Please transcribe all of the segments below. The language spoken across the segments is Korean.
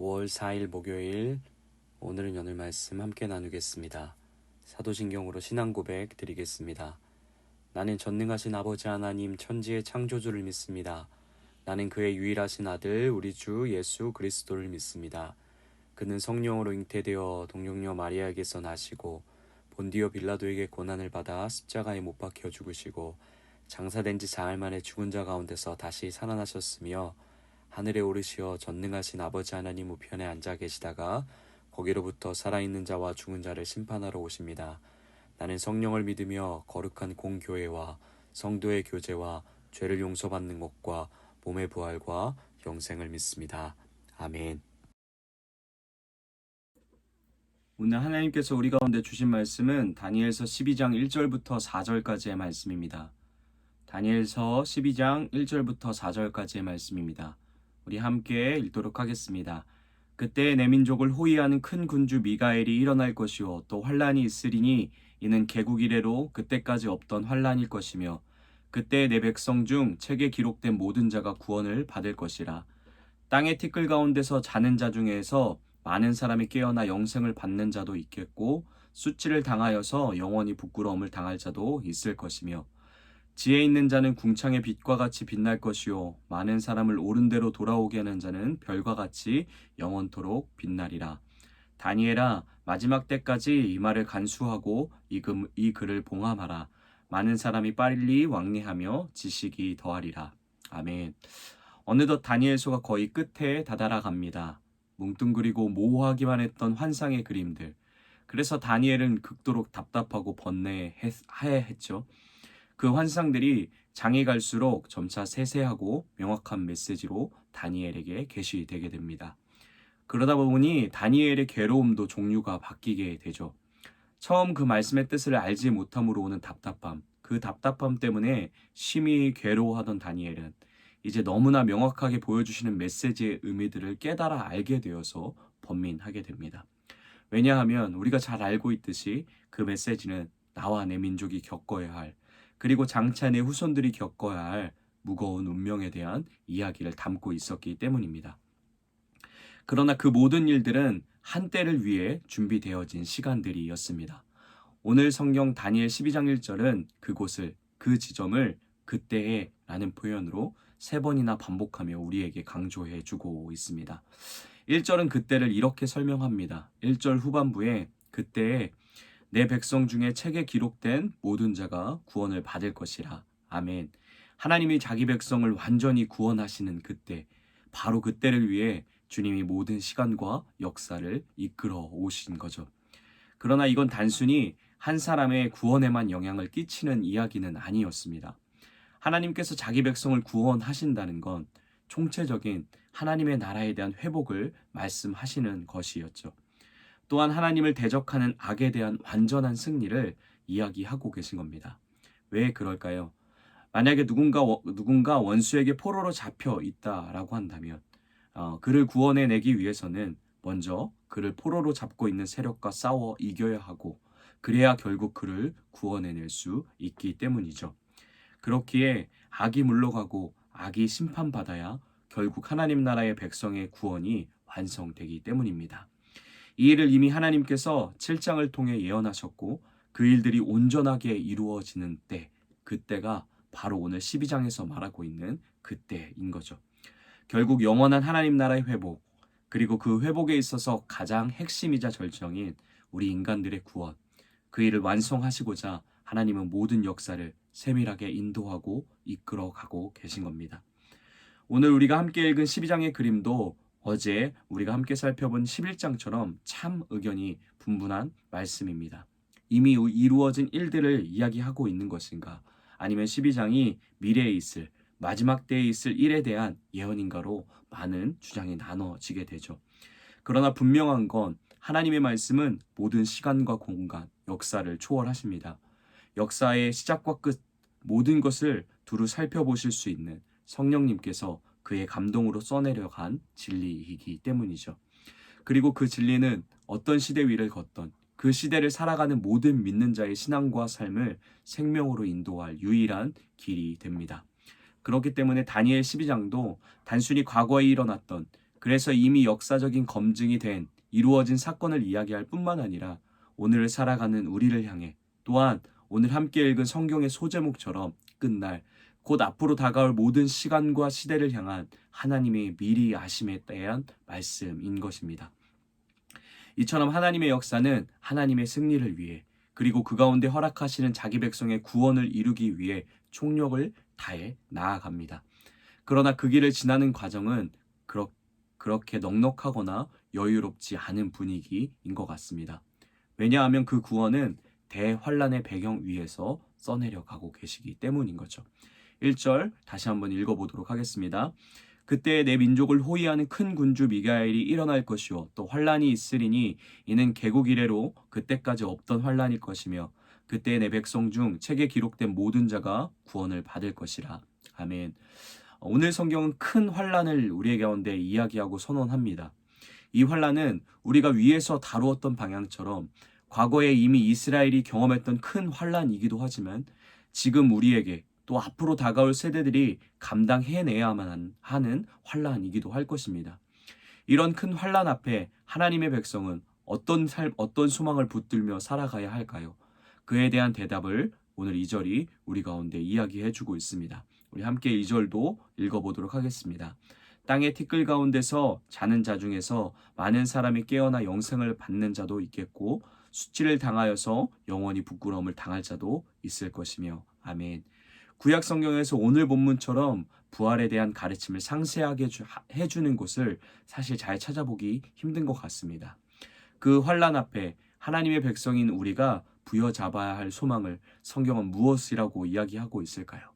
5월 4일 목요일, 오늘은 연일 말씀 함께 나누겠습니다. 사도신경으로 신앙 고백 드리겠습니다. 나는 전능하신 아버지 하나님 천지의 창조주를 믿습니다. 나는 그의 유일하신 아들 우리 주 예수 그리스도를 믿습니다. 그는 성령으로 잉태되어 동정녀 마리아에게서 나시고 본디오 빌라도에게 고난을 받아 십자가에 못 박혀 죽으시고 장사된 지 사흘 만에 죽은 자 가운데서 다시 살아나셨으며 하늘에 오르시어 전능하신 아버지 하나님 우편에 앉아 계시다가 거기로부터 살아있는 자와 죽은 자를 심판하러 오십니다. 나는 성령을 믿으며 거룩한 공교회와 성도의 교제와 죄를 용서받는 것과 몸의 부활과 영생을 믿습니다. 아멘. 오늘 하나님께서 우리 가운데 주신 말씀은 다니엘서 12장 1절부터 4절까지의 말씀입니다. 다니엘서 12장 1절부터 4절까지의 말씀입니다. 우리 함께 읽도록 하겠습니다. 그때 내 민족을 호위하는 큰 군주 미가엘이 일어날 것이요 또 환란이 있으리니 이는 개국 이래로 그때까지 없던 환란일 것이며 그때 내 백성 중 책에 기록된 모든 자가 구원을 받을 것이라. 땅의 티끌 가운데서 자는 자 중에서 많은 사람이 깨어나 영생을 받는 자도 있겠고 수치를 당하여서 영원히 부끄러움을 당할 자도 있을 것이며 지혜 있는 자는 궁창의 빛과 같이 빛날 것이요 많은 사람을 옳은 대로 돌아오게 하는 자는 별과 같이 영원토록 빛나리라. 다니엘아, 마지막 때까지 이 말을 간수하고 이 글을 봉함하라. 많은 사람이 빨리 왕래하며 지식이 더하리라. 아멘. 어느덧 다니엘서가 거의 끝에 다다라 갑니다. 뭉뚱그리고 모호하기만 했던 환상의 그림들. 그래서 다니엘은 극도로 답답하고 번뇌하였죠. 그 환상들이 장이 갈수록 점차 세세하고 명확한 메시지로 다니엘에게 계시되게 됩니다. 그러다 보니 다니엘의 괴로움도 종류가 바뀌게 되죠. 처음 그 말씀의 뜻을 알지 못함으로 오는 답답함, 그 답답함 때문에 심히 괴로워하던 다니엘은 이제 너무나 명확하게 보여주시는 메시지의 의미들을 깨달아 알게 되어서 번민하게 됩니다. 왜냐하면 우리가 잘 알고 있듯이 그 메시지는 나와 내 민족이 겪어야 할, 그리고 장차 내 후손들이 겪어야 할 무거운 운명에 대한 이야기를 담고 있었기 때문입니다. 그러나 그 모든 일들은 한때를 위해 준비되어진 시간들이었습니다. 오늘 성경 다니엘 12장 1절은 그곳을, 그 지점을 그때에 라는 표현으로 3번이나 반복하며 우리에게 강조해 주고 있습니다. 1절은 그때를 이렇게 설명합니다. 1절 후반부에 그때에 내 백성 중에 책에 기록된 모든 자가 구원을 받을 것이라. 아멘. 하나님이 자기 백성을 완전히 구원하시는 그때, 바로 그때를 위해 주님이 모든 시간과 역사를 이끌어 오신 거죠. 그러나 이건 단순히 한 사람의 구원에만 영향을 끼치는 이야기는 아니었습니다. 하나님께서 자기 백성을 구원하신다는 건 총체적인 하나님의 나라에 대한 회복을 말씀하시는 것이었죠. 또한 하나님을 대적하는 악에 대한 완전한 승리를 이야기하고 계신 겁니다. 왜 그럴까요? 만약에 누군가 원수에게 포로로 잡혀 있다라고 한다면 그를 구원해내기 위해서는 먼저 그를 포로로 잡고 있는 세력과 싸워 이겨야 하고 그래야 결국 그를 구원해낼 수 있기 때문이죠. 그렇기에 악이 물러가고 악이 심판받아야 결국 하나님 나라의 백성의 구원이 완성되기 때문입니다. 이 일을 이미 하나님께서 7장을 통해 예언하셨고 그 일들이 온전하게 이루어지는 때, 그때가 바로 오늘 12장에서 말하고 있는 그때인 거죠. 결국 영원한 하나님 나라의 회복, 그리고 그 회복에 있어서 가장 핵심이자 절정인 우리 인간들의 구원, 그 일을 완성하시고자 하나님은 모든 역사를 세밀하게 인도하고 이끌어가고 계신 겁니다. 오늘 우리가 함께 읽은 12장의 그림도 어제 우리가 함께 살펴본 11장처럼 참 의견이 분분한 말씀입니다. 이미 이루어진 일들을 이야기하고 있는 것인가, 아니면 12장이 미래에 있을, 마지막 때에 있을 일에 대한 예언인가로 많은 주장이 나눠지게 되죠. 그러나 분명한 건 하나님의 말씀은 모든 시간과 공간, 역사를 초월하십니다. 역사의 시작과 끝, 모든 것을 두루 살펴보실 수 있는 성령님께서 그의 감동으로 써내려간 진리이기 때문이죠. 그리고 그 진리는 어떤 시대 위를 걷던 그 시대를 살아가는 모든 믿는 자의 신앙과 삶을 생명으로 인도할 유일한 길이 됩니다. 그렇기 때문에 다니엘 12장도 단순히 과거에 일어났던, 그래서 이미 역사적인 검증이 된 이루어진 사건을 이야기할 뿐만 아니라 오늘을 살아가는 우리를 향해, 또한 오늘 함께 읽은 성경의 소제목처럼 끝날 곧 앞으로 다가올 모든 시간과 시대를 향한 하나님의 미리 아심에 대한 말씀인 것입니다. 이처럼 하나님의 역사는 하나님의 승리를 위해 그리고 그 가운데 허락하시는 자기 백성의 구원을 이루기 위해 총력을 다해 나아갑니다. 그러나 그 길을 지나는 과정은 그렇게 넉넉하거나 여유롭지 않은 분위기인 것 같습니다. 왜냐하면 그 구원은 대환란의 배경 위에서 써내려 가고 계시기 때문인 거죠. 1절 다시 한번 읽어보도록 하겠습니다. 그때 내 민족을 호위하는 큰 군주 미가엘이 일어날 것이요 또 환란이 있으리니 이는 개국 이래로 그때까지 없던 환란일 것이며 그때 내 백성 중 책에 기록된 모든 자가 구원을 받을 것이라. 아멘. 오늘 성경은 큰 환란을 우리의 가운데 이야기하고 선언합니다. 이 환란은 우리가 위에서 다루었던 방향처럼 과거에 이미 이스라엘이 경험했던 큰 환란이기도 하지만 지금 우리에게 또 앞으로 다가올 세대들이 감당해내야만 하는 환란이기도 할 것입니다. 이런 큰 환란 앞에 하나님의 백성은 어떤 소망을 붙들며 살아가야 할까요? 그에 대한 대답을 오늘 2절이 우리 가운데 이야기해주고 있습니다. 우리 함께 2절도 읽어보도록 하겠습니다. 땅의 티끌 가운데서 자는 자 중에서 많은 사람이 깨어나 영생을 받는 자도 있겠고 수치를 당하여서 영원히 부끄러움을 당할 자도 있을 것이며. 아멘. 구약 성경에서 오늘 본문처럼 부활에 대한 가르침을 상세하게 해주는 곳을 사실 잘 찾아보기 힘든 것 같습니다. 그 환란 앞에 하나님의 백성인 우리가 부여잡아야 할 소망을 성경은 무엇이라고 이야기하고 있을까요?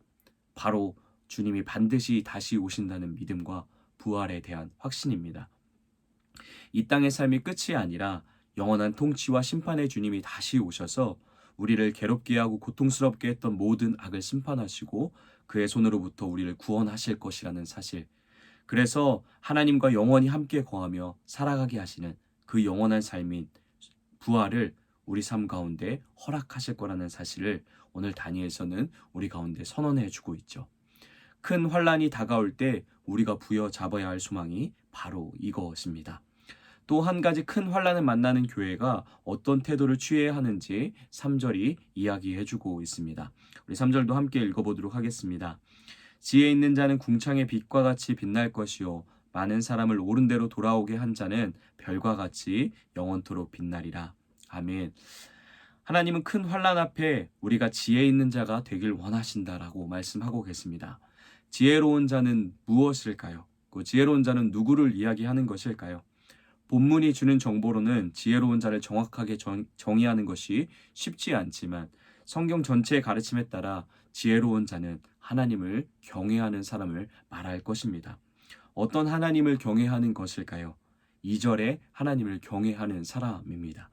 바로 주님이 반드시 다시 오신다는 믿음과 부활에 대한 확신입니다. 이 땅의 삶이 끝이 아니라 영원한 통치와 심판의 주님이 다시 오셔서 우리를 괴롭게 하고 고통스럽게 했던 모든 악을 심판하시고 그의 손으로부터 우리를 구원하실 것이라는 사실. 그래서 하나님과 영원히 함께 거하며 살아가게 하시는 그 영원한 삶인 부활을 우리 삶 가운데 허락하실 거라는 사실을 오늘 다니엘서는 우리 가운데 선언해 주고 있죠. 큰 환란이 다가올 때 우리가 부여잡아야 할 소망이 바로 이것입니다. 또 한 가지 큰 환란을 만나는 교회가 어떤 태도를 취해야 하는지 3절이 이야기해주고 있습니다. 우리 3절도 함께 읽어보도록 하겠습니다. 지혜 있는 자는 궁창의 빛과 같이 빛날 것이요 많은 사람을 옳은 대로 돌아오게 한 자는 별과 같이 영원토록 빛나리라. 아멘. 하나님은 큰 환란 앞에 우리가 지혜 있는 자가 되길 원하신다라고 말씀하고 계십니다. 지혜로운 자는 무엇일까요? 그 지혜로운 자는 누구를 이야기하는 것일까요? 본문이 주는 정보로는 지혜로운 자를 정확하게 정의하는 것이 쉽지 않지만 성경 전체의 가르침에 따라 지혜로운 자는 하나님을 경외하는 사람을 말할 것입니다. 어떤 하나님을 경외하는 것일까요? 2절에 하나님을 경외하는 사람입니다.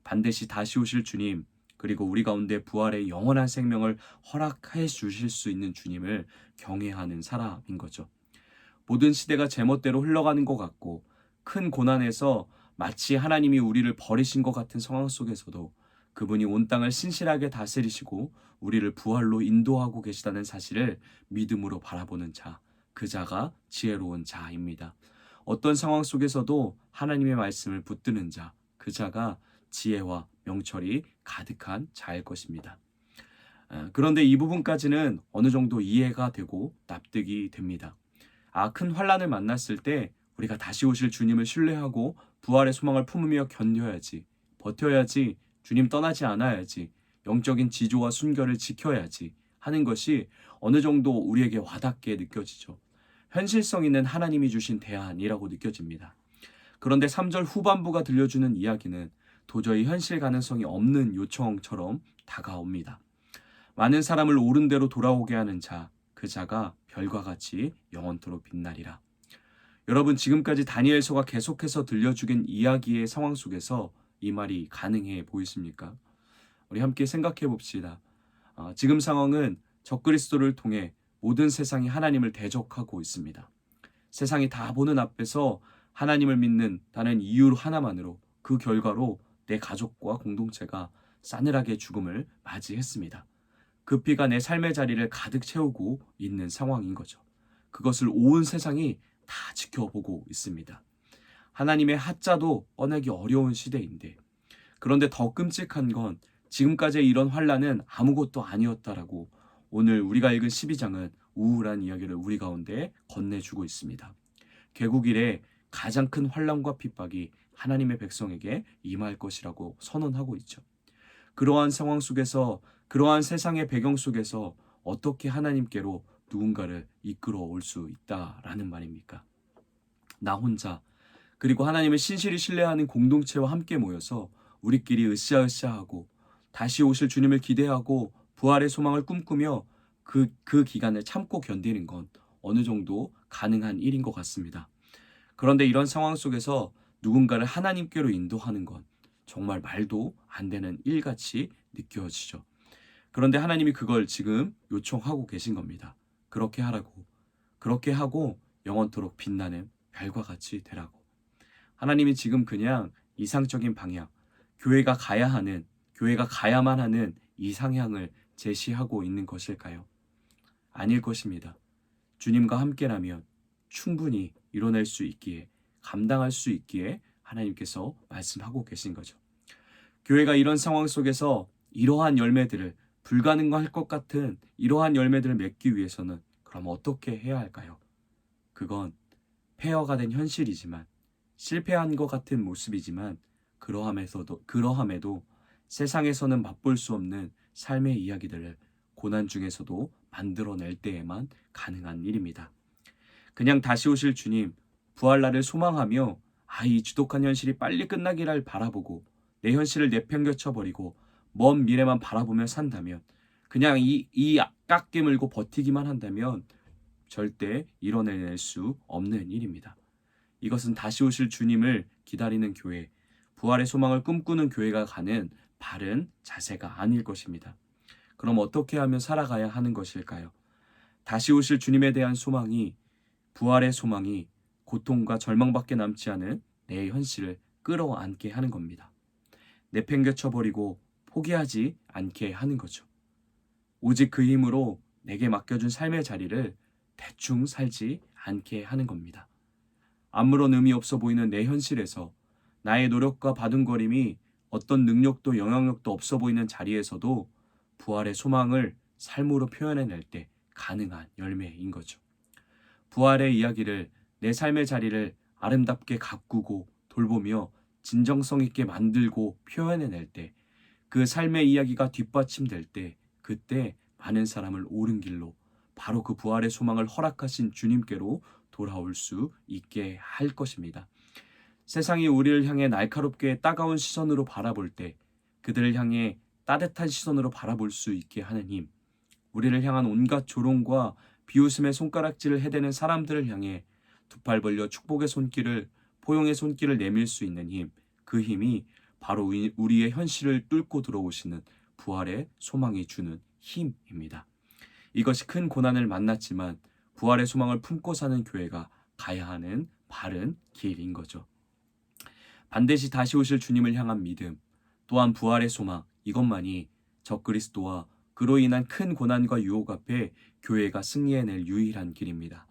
반드시 다시 오실 주님, 그리고 우리 가운데 부활의 영원한 생명을 허락해 주실 수 있는 주님을 경외하는 사람인 거죠. 모든 시대가 제멋대로 흘러가는 것 같고 큰 고난에서 마치 하나님이 우리를 버리신 것 같은 상황 속에서도 그분이 온 땅을 신실하게 다스리시고 우리를 부활로 인도하고 계시다는 사실을 믿음으로 바라보는 자, 그 자가 지혜로운 자입니다. 어떤 상황 속에서도 하나님의 말씀을 붙드는 자, 그 자가 지혜와 명철이 가득한 자일 것입니다. 그런데 이 부분까지는 어느 정도 이해가 되고 납득이 됩니다. 큰 환란을 만났을 때 우리가 다시 오실 주님을 신뢰하고 부활의 소망을 품으며 견뎌야지, 버텨야지, 주님 떠나지 않아야지, 영적인 지조와 순결을 지켜야지 하는 것이 어느 정도 우리에게 와닿게 느껴지죠. 현실성 있는 하나님이 주신 대안이라고 느껴집니다. 그런데 3절 후반부가 들려주는 이야기는 도저히 현실 가능성이 없는 요청처럼 다가옵니다. 많은 사람을 옳은 대로 돌아오게 하는 자, 그 자가 별과 같이 영원토록 빛나리라. 여러분, 지금까지 다니엘서가 계속해서 들려주긴 이야기의 상황 속에서 이 말이 가능해 보이십니까? 우리 함께 생각해 봅시다. 지금 상황은 적그리스도를 통해 모든 세상이 하나님을 대적하고 있습니다. 세상이 다 보는 앞에서 하나님을 믿는 다른 이유 하나만으로 그 결과로 내 가족과 공동체가 싸늘하게 죽음을 맞이했습니다. 그 피가 내 삶의 자리를 가득 채우고 있는 상황인 거죠. 그것을 온 세상이 다 지켜보고 있습니다. 하나님의 하자도 꺼내기 어려운 시대인데, 그런데 더 끔찍한 건 지금까지의 이런 환란은 아무것도 아니었다라고 오늘 우리가 읽은 12장은 우울한 이야기를 우리 가운데 건네주고 있습니다. 개국 이래 가장 큰 환난과 핍박이 하나님의 백성에게 임할 것이라고 선언하고 있죠. 그러한 상황 속에서, 그러한 세상의 배경 속에서 어떻게 하나님께로 누군가를 이끌어 올 수 있다라는 말입니까? 나 혼자, 그리고 하나님을 신실히 신뢰하는 공동체와 함께 모여서 우리끼리 으쌰으쌰하고 다시 오실 주님을 기대하고 부활의 소망을 꿈꾸며 그 기간을 참고 견디는 건 어느 정도 가능한 일인 것 같습니다. 그런데 이런 상황 속에서 누군가를 하나님께로 인도하는 건 정말 말도 안 되는 일같이 느껴지죠. 그런데 하나님이 그걸 지금 요청하고 계신 겁니다. 그렇게 하라고. 그렇게 하고 영원토록 빛나는 별과 같이 되라고. 하나님이 지금 그냥 이상적인 방향, 교회가 가야만 하는 이상향을 제시하고 있는 것일까요? 아닐 것입니다. 주님과 함께라면 충분히 이뤄낼 수 있기에, 감당할 수 있기에 하나님께서 말씀하고 계신 거죠. 교회가 이런 상황 속에서 이러한 열매들을, 불가능할 것 같은 이러한 열매들을 맺기 위해서는 그럼 어떻게 해야 할까요? 그건 폐허가 된 현실이지만, 실패한 것 같은 모습이지만, 그러함에도 세상에서는 맛볼 수 없는 삶의 이야기들을 고난 중에서도 만들어낼 때에만 가능한 일입니다. 그냥 다시 오실 주님, 부활날을 소망하며 이 지독한 현실이 빨리 끝나기를 바라보고 내 현실을 내팽겨쳐버리고 먼 미래만 바라보며 산다면, 그냥 이 깎 깨물고 버티기만 한다면 절대 이뤄낼 수 없는 일입니다. 이것은 다시 오실 주님을 기다리는 교회, 부활의 소망을 꿈꾸는 교회가 가는 바른 자세가 아닐 것입니다. 그럼 어떻게 하면 살아가야 하는 것일까요? 다시 오실 주님에 대한 소망이, 부활의 소망이 고통과 절망밖에 남지 않은 내 현실을 끌어안게 하는 겁니다. 내팽개쳐버리고 포기하지 않게 하는 거죠. 오직 그 힘으로 내게 맡겨준 삶의 자리를 대충 살지 않게 하는 겁니다. 아무런 의미 없어 보이는 내 현실에서 나의 노력과 바둥거림이 어떤 능력도 영향력도 없어 보이는 자리에서도 부활의 소망을 삶으로 표현해낼 때 가능한 열매인 거죠. 부활의 이야기를, 내 삶의 자리를 아름답게 가꾸고 돌보며 진정성 있게 만들고 표현해낼 때, 그 삶의 이야기가 뒷받침될 때, 그때 많은 사람을 옳은 길로, 바로 그 부활의 소망을 허락하신 주님께로 돌아올 수 있게 할 것입니다. 세상이 우리를 향해 날카롭게 따가운 시선으로 바라볼 때 그들을 향해 따뜻한 시선으로 바라볼 수 있게 하는 힘, 우리를 향한 온갖 조롱과 비웃음의 손가락질을 해대는 사람들을 향해 두 팔 벌려 축복의 손길을, 포용의 손길을 내밀 수 있는 힘, 그 힘이 바로 우리의 현실을 뚫고 들어오시는 부활의 소망이 주는 힘입니다. 이것이 큰 고난을 만났지만 부활의 소망을 품고 사는 교회가 가야 하는 바른 길인 거죠. 반드시 다시 오실 주님을 향한 믿음, 또한 부활의 소망, 이것만이 적그리스도와 그로 인한 큰 고난과 유혹 앞에 교회가 승리해낼 유일한 길입니다.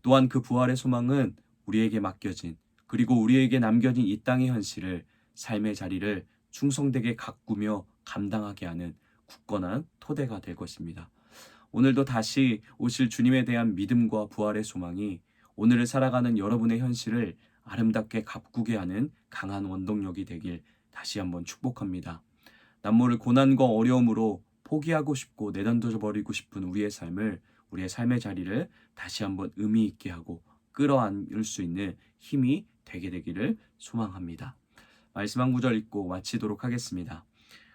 또한 그 부활의 소망은 우리에게 맡겨진, 그리고 우리에게 남겨진 이 땅의 현실을, 삶의 자리를 충성되게 가꾸며 감당하게 하는 굳건한 토대가 될 것입니다. 오늘도 다시 오실 주님에 대한 믿음과 부활의 소망이 오늘을 살아가는 여러분의 현실을 아름답게 가꾸게 하는 강한 원동력이 되길 다시 한번 축복합니다. 남모를 고난과 어려움으로 포기하고 싶고 내던져 버리고 싶은 우리의 삶을, 우리의 삶의 자리를 다시 한번 의미 있게 하고 끌어안을 수 있는 힘이 되게 되기를 소망합니다. 말씀 한 구절 읽고 마치도록 하겠습니다.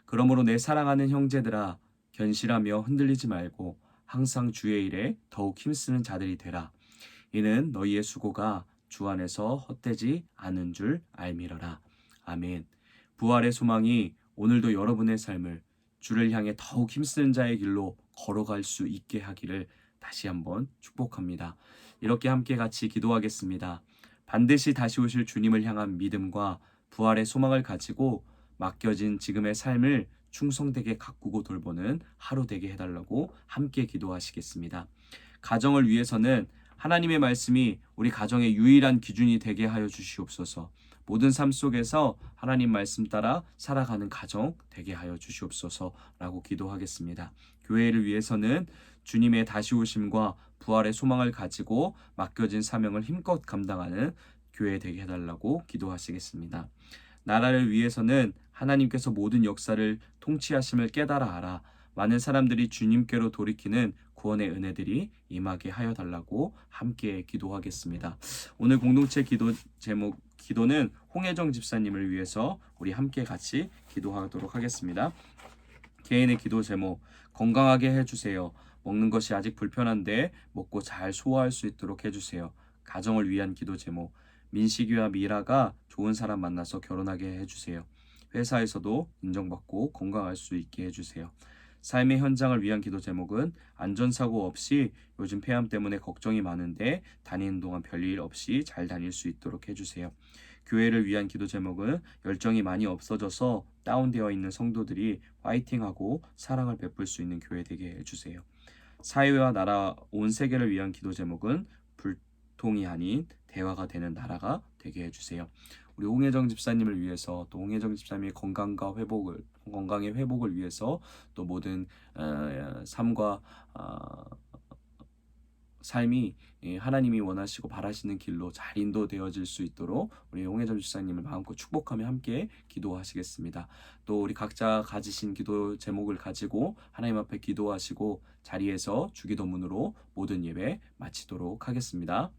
그러므로 내 사랑하는 형제들아, 견실하며 흔들리지 말고 항상 주의 일에 더욱 힘쓰는 자들이 되라. 이는 너희의 수고가 주 안에서 헛되지 않은 줄 알미러라. 아멘. 부활의 소망이 오늘도 여러분의 삶을 주를 향해 더욱 힘쓰는 자의 길로 걸어갈 수 있게 하기를 다시 한번 축복합니다. 이렇게 함께 같이 기도하겠습니다. 반드시 다시 오실 주님을 향한 믿음과 부활의 소망을 가지고 맡겨진 지금의 삶을 충성되게 가꾸고 돌보는 하루 되게 해달라고 함께 기도하시겠습니다. 가정을 위해서는 하나님의 말씀이 우리 가정의 유일한 기준이 되게 하여 주시옵소서. 모든 삶 속에서 하나님 말씀 따라 살아가는 가정 되게 하여 주시옵소서라고 기도하겠습니다. 교회를 위해서는 주님의 다시 오심과 부활의 소망을 가지고 맡겨진 사명을 힘껏 감당하는 교회 되게 해달라고 기도하시겠습니다. 나라를 위해서는 하나님께서 모든 역사를 통치하심을 깨달아 알아 많은 사람들이 주님께로 돌이키는 구원의 은혜들이 임하게 하여 달라고 함께 기도하겠습니다. 오늘 공동체 기도 제목 기도는 홍혜정 집사님을 위해서 우리 함께 같이 기도하도록 하겠습니다. 개인의 기도 제목 건강하게 해주세요. 먹는 것이 아직 불편한데 먹고 잘 소화할 수 있도록 해주세요. 가정을 위한 기도 제목 민식이와 미라가 좋은 사람 만나서 결혼하게 해주세요. 회사에서도 인정받고 건강할 수 있게 해주세요. 삶의 현장을 위한 기도 제목은 안전사고 없이 요즘 폐암 때문에 걱정이 많은데 다니는 동안 별일 없이 잘 다닐 수 있도록 해주세요. 교회를 위한 기도 제목은 열정이 많이 없어져서 다운되어 있는 성도들이 파이팅하고 사랑을 베풀 수 있는 교회 되게 해주세요. 사회와 나라 온 세계를 위한 기도 제목은 불통이 아닌 대화가 되는 나라가 되게 해주세요. 우리 홍혜정 집사님을 위해서 또 홍혜정 집사님의 건강의 회복을 위해서 또 모든 삶과 삶이 하나님이 원하시고 바라시는 길로 잘 인도되어질 수 있도록 우리 홍혜정 집사님을 마음껏 축복하며 함께 기도하시겠습니다. 또 우리 각자 가지신 기도 제목을 가지고 하나님 앞에 기도하시고 자리에서 주기도문으로 모든 예배 마치도록 하겠습니다.